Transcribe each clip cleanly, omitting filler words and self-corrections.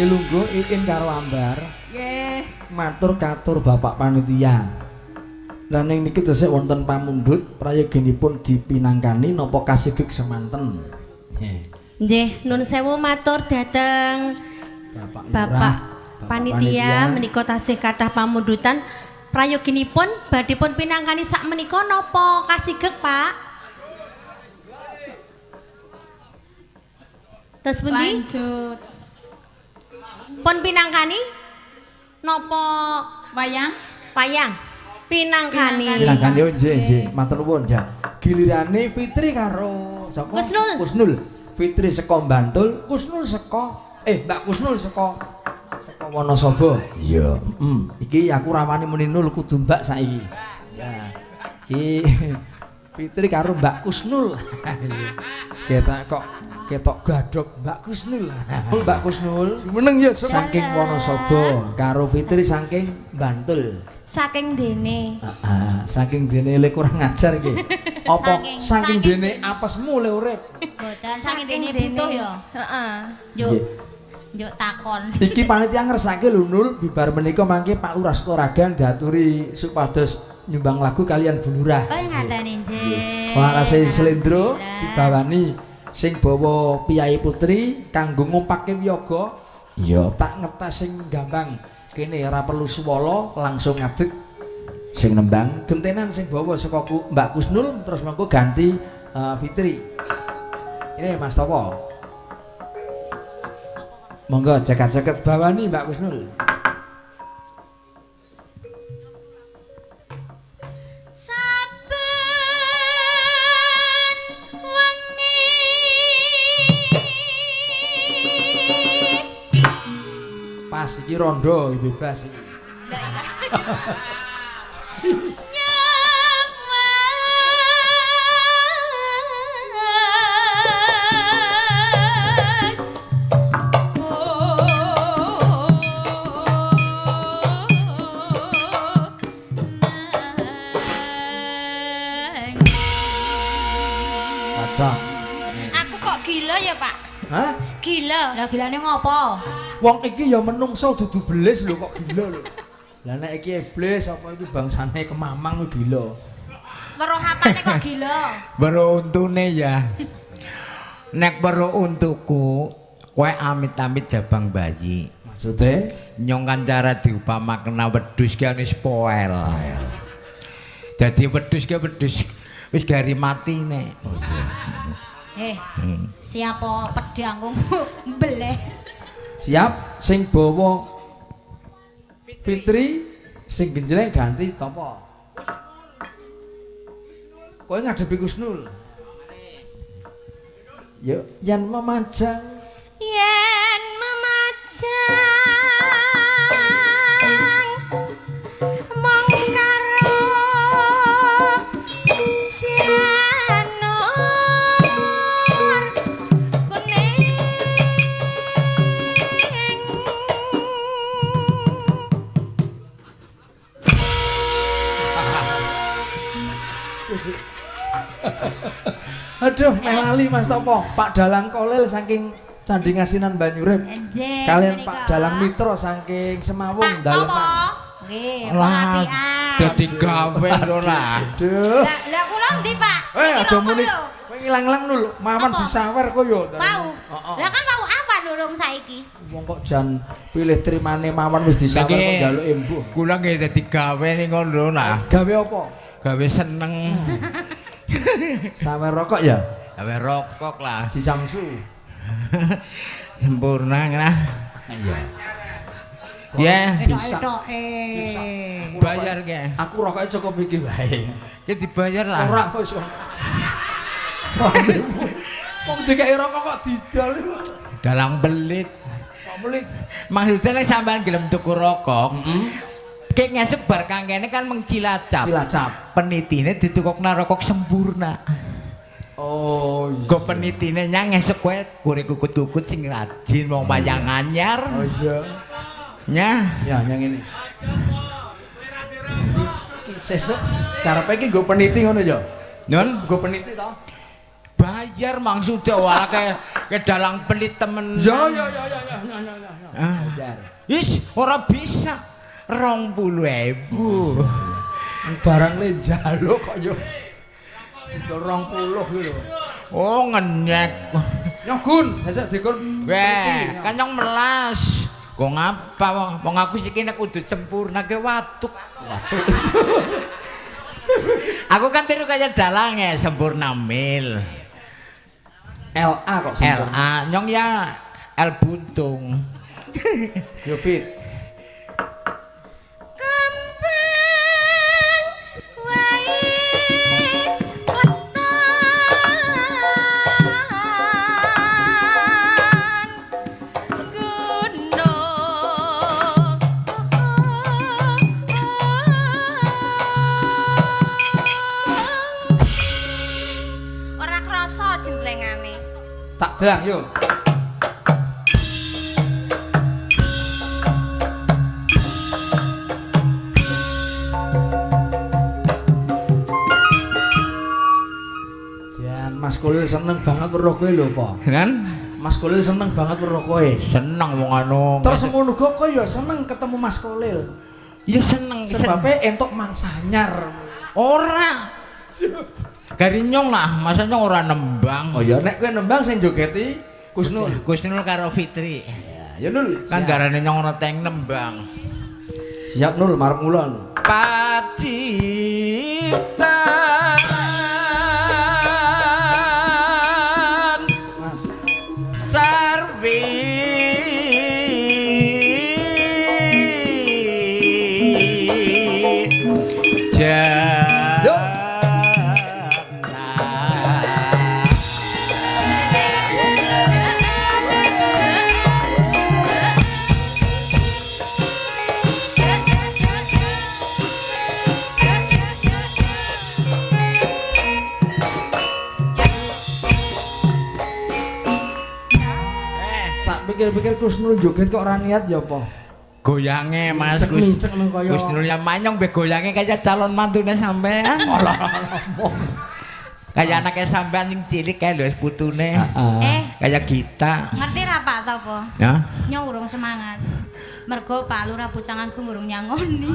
Nggih lungguh Iin karo Ambar. Nggih. Matur katur Bapak panitia. Lah ning niki tesih wonten pamundhut prayoginipun dipinangkani napa kasigeg semanten. Nggih, nun sewu matur dhateng Bapak panitia menika tasih kathah pamundhutan prayoginipun badhe pun pinangkani sak menika napa kasigeg, Pak? Terus pundi? Lanjut. Pun pinangkani napa Wayang? payang? Pinangkani. Pinangkani nggih, matur nuwun ja. Gilirane Fitri karo sapa? Kusnul. Kusnul. Fitri saka Bantul, Kusnul saka Mbak Kusnul saka Wonosobo. Iya. Iki aku rawani muni nul kudu Mbak saiki. Ya. Iki Fitri karo Mbak Kusnul. Ketok gadok Mbak Kusnul. Mbak Kusnul meneng ya saking Wonosobo karo Fitri saking Bantul. Saking dene. Saking dene le kurang ajar iki. Apa saking dene apesmu le urip? Boten saking dene butuh ya. Heeh. Njuk takon. Iki panitia ngersake lho Nul, bibar menika mangke Pak Lurah Storagan diaturi supados nyumbang lagu kalian Bu Lurah. Oh ngaten nggih. Warase Slendro dibawani sing bawa Piyai Putri kanggo ngumpake wiyaga. Iya, tak ngetes sing gampang. Kene ora perlu suwala, langsung ngadeg sing nembang. Gentenan sing bawa saka Mbak Kusnul terus mengko ganti Fitri. Ini Mas Topo. Monggo ceket-ceket bawani Mbak Kusnul. Pas iki rondo bebas iki. Aku kok gila ya, Pak? Hah? Gila. Lah gilane ngopo? Wong iki ya menungso dudu belis lho kok gila lho. Lah nek iki iblis apa iki bangsane kemamang gila. Weruh apane kok gila? Weruh untune ya. Nek weruh untuku, kowe amit-amit jabang bayi. Maksude Nyong kan cara diupamakna wedhus ki wis poel. Dadi wedhus ki wedhus wis gari matine. Siapa pedangku mbeleh. siap sing bawa Fitri sing genjleng ganti topo. Kowe ngadepi Kusnul. Yuk, yen memajang Yen memajang mong karo Janur kuning. Aduh, melali Mas Topo. Pak Dalang Kolil saking Candi Ngasinan Banyurip. Nggih. Kalian Pak Dalang Mitra saking Semawung Daleman. Nggih, Lah, pengapian. dadi gawe lho lah. Aduh. Lah kula ndi, Pak? Aja muni. Kowe ngilang-ilang nul, maman Apa? disawer kok yo. Mau. Lah kan mau apa durung saiki? Wong kok jan pilih trimane maman wis disawer kok njaluk embuh. Kula nggih dadi gawe ning ngono lah. Gawe apa? Gawe seneng. Sawer rokok ya? Gawe rokok lah. Ji Samsu. Sempurna lah. Iya. Ya, Etok-etoke. bayar ge. Aku rokoke cukup iki wae. Ya dibayar lah. Ora wis. Wong dikeki rokok kok didol. Dalang belit. Kok melit. Maksudnya nek sampean gelem tuku rokok, kayak ngesuk bar kangkene kan mengcilacap. Cilacap. Penitine ditukokna rokok sempurna. Oh iya. Go penitine nyang ngesuk kowe gore kukut-kukut sing rajin wong wayang anyar. Oh iya. Nya, Ya yang ini. Sesuk karepe iki nggo peniti ngono ya. Nun Nggo peniti to? bayar maksudnya wala ke dalang pelit temen. Ya. bayar. Is ora bisa. 20.000. Barang le njaluk kok yo. 20 lho. Oh ngenyek. Nyogun, besok dikon. Weh, kanyong melas. Kok ngapa wong aku iki nek kudu sempurnake watuk. Aku kan tiru kaya dalange sempurna mil. LA kok sempurna. LA nyong ya L buntung. Yo fit. Tak delang yo. Jan Mas Kulil seneng banget weruh kowe lho, Po. Kan? Mas Kulil seneng banget weruh kowe. Seneng wong anu. Terus ngono uga kowe ya seneng ketemu Mas Kulil. Ya seneng Sebabe entuk mangsa anyar. Ora. Gari nyong lah, masa nyong ora nembang. Oh ya nek kowe nembang sing jogeti Kusnul. Kusnul karo Fitri. Ya Nul. Kan garane nyong ora teng nembang. Siap Nul marep ngulon. Patitan Mas. Sarwi Pikir-pikir Kusnul joget kok ora niat ya apa? goyange Mas Cek nang kaya Kusnul yang manyong be goyange kaya calon mantune sampean. Kaya anake sampean sing cilik kae lho putune. Kaya Gita. Ngerti ra Pak ta apa? Ya. Nyong urung semangat. Mergo Pak Lurah Pucanganku urung nyangoni.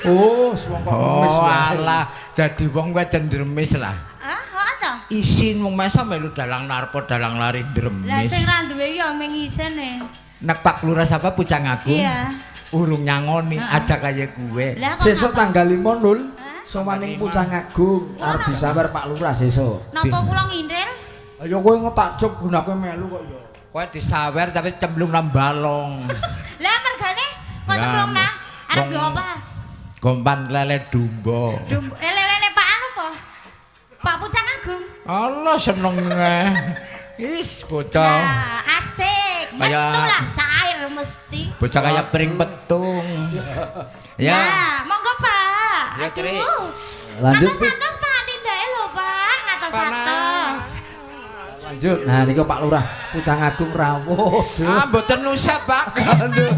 Oh, semongko ngemis. Oh alah, dadi wong kuwi cenderemis lah. Hah, ta? Isin wong masa melu dalang narpo dalang lari dremis. Lah sing ra duwe ya mung isine. Nek Pak Lurah sapa Pucangagung? Iya. Urung nyangoni, aja kaya gue. Sesuk tanggal 5 Nul, sowaning Pucangagung arep disawer Pak Lurah sesuk. Napa kula ngindir? Ayo kowe ngetakjub gunake melu kok ya. Kowe disawer tapi cemplung nang balong. Lah mergane kok cemplung nah? Arep nggo apa? Gompan lele dumbo. Lelene Pak anu po? Pak Pucangagung. Allah seneng. Is bocah. Nah, asik. Metu lah cair mesti. Bocah kaya pring petung. Ya. Nah, monggo Pak. Ya, Tri. Lanjut, Ngatos Pak tindake lho Pak, ngatos-ngatos. Lanjut. Nah niku Pak Lurah Pucangagung rawuh. Ah mboten usah, Pak. Aduh.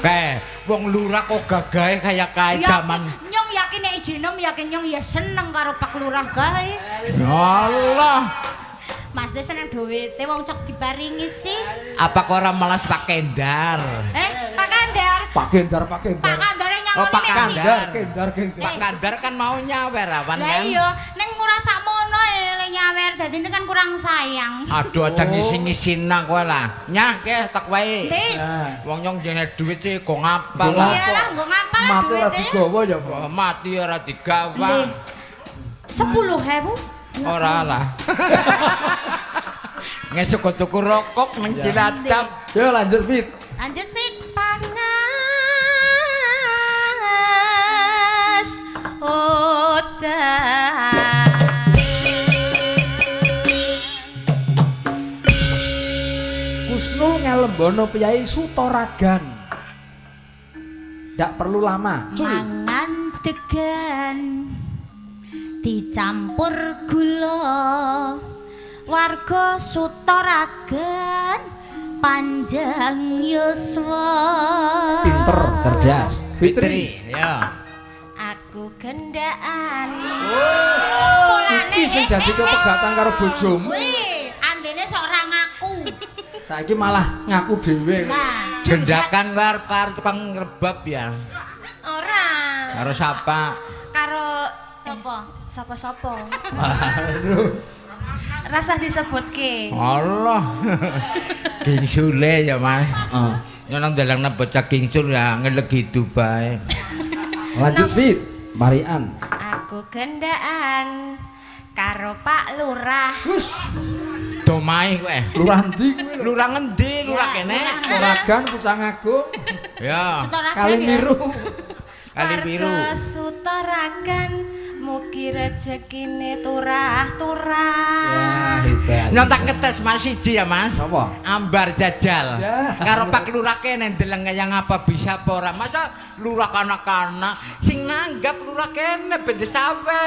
Kae wong lurah kok gagahe kaya kae jaman. Nyong yakin nek ijinom yakin nyong ya seneng karo Pak Lurah kae. Allah. Mas Des seneng duwite wong cok diparingi sih. Apa kok ora malas Pak Kendar? Pak Kandar. Pak Kendar, Pak Kendar. Pak Kandare nyangoni Oh, Pak Messi. Kandar. Kendar. Pak Kandar kan mau nyawer awan Lah kan. iya, ning ora sakmono le nyawer dadine kan kurang sayang. Aduh aja ngisi-ngisi nang kowe lah. Nyah ke tak wae. Ndi? Wong nyong jene duit sih kok ngapal lah. Iyalah, nggo ngapal Mati ora duwite. digawa ya, Pak. Oh, mati ora digawang. 10.000. Ora lah. Ngesuk tuku rokok nang Cilacap. Yo lanjut Fit. Lanjut Fit. Panas otak. Kusnul ngelembono piyai Sutoragan. Ndak perlu lama. Cuy. Mangan degan dicampur gula. Warga Sutoragan panjang yuswa. Pinter, cerdas. Fitri, ya. Aku gendaan. Iki sing dadi kepegatan karo bojomu. Wih, andene sok ora ngaku. Saiki malah ngaku dhewe. Nah, Gendakan karo tukang rebab ya. Ora. Karo sapa? Karo apa? sapa-sapa. Aduh. Rasa disebutke. Allah. Gingsule ya, Mas. Heeh. Nang dalang bocah gingsul ya ngelegi bae. Lanjut Fit, Marian. Aku gendaan karo Pak Lurah. Wis, Domae kowe. lurah ndi kowe? Lurah ngendi? Lurah kene. Oragan Pucang Agung, Ya, Setorakan Kalimiru. Kali biru. Warga Sutaragan mugi rezekine turah-turah. Ya, hebat. Nontak ngetes Mas siji ya, Mas. Apa? Ambar jajal. Ya. Karo Pak Lurah kene ndeleng yang apa bisa apa ora. Masa lurah kanak-kanak sing nanggap lurah kene ben disawe.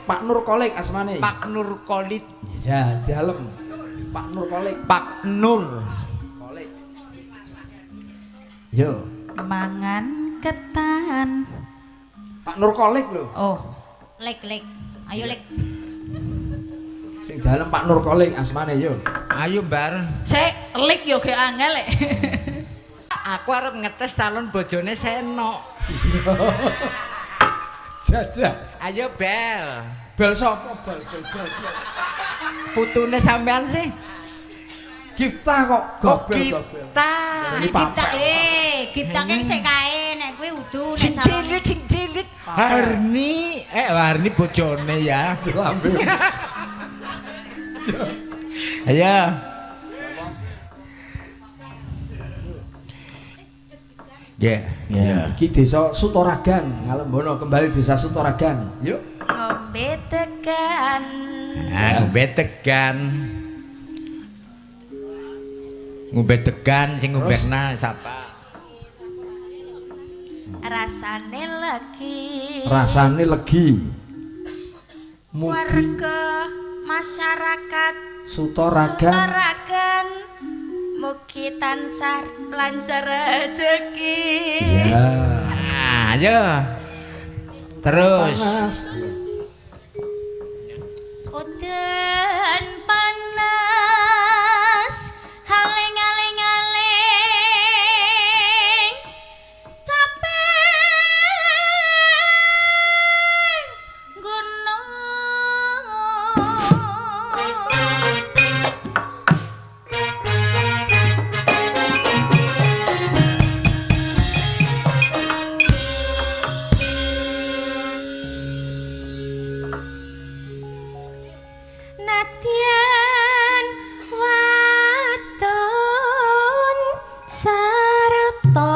Pak Nur Kolik asmane. Pak Nur Kolit. Ya, dalem. Pak Nur Kolik. Pak Nur. Kolik. Yo, Mangan ketan. Pak Nur Kolik lho. Oh, lek. Ayo lek. Sing dalem Pak Nur Kolik asmane yo. Ayo, Mbar. Sik, lik yo ge angel lek. Aku arep ngetes calon bojone Seno. Jajah. Ayo, Bel. Bel sapa bel? Putune sampean sih. Gifta kok gobel. Kita. Ini Gipta papa. Gipta ki sik kae nek kuwi udu nek Sing salone. cilik. Harni. Harni bojone ya. Lambe. Ayo. Ya. Ya, iki desa Sutoragan, Ngalembono kembali desa Sutoragan. Yuk. Ngombe tekan. Ngombe tegan. Ngombe tegan sing ngombekna sapa? Rasane legi. Rasane legi. Mugi Warga masyarakat Sutoragan. Sutaragan mugi tansah lancar rezeki. Ya. Nah, ayo. Terus. Panas. Udan panas haling-aling-aling capek gunung. Nadyan waton sarta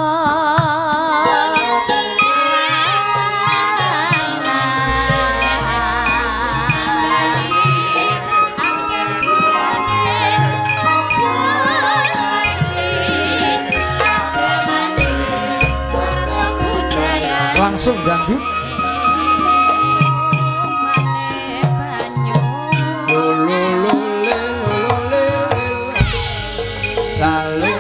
Langsung dangdut. Lololole, lolole. Lalu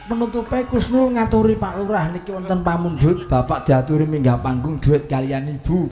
penutupe Kusnul ngaturi Pak Lurah niki wonten pamundhut Bapak diaturi minggah panggung duet kalian Ibu.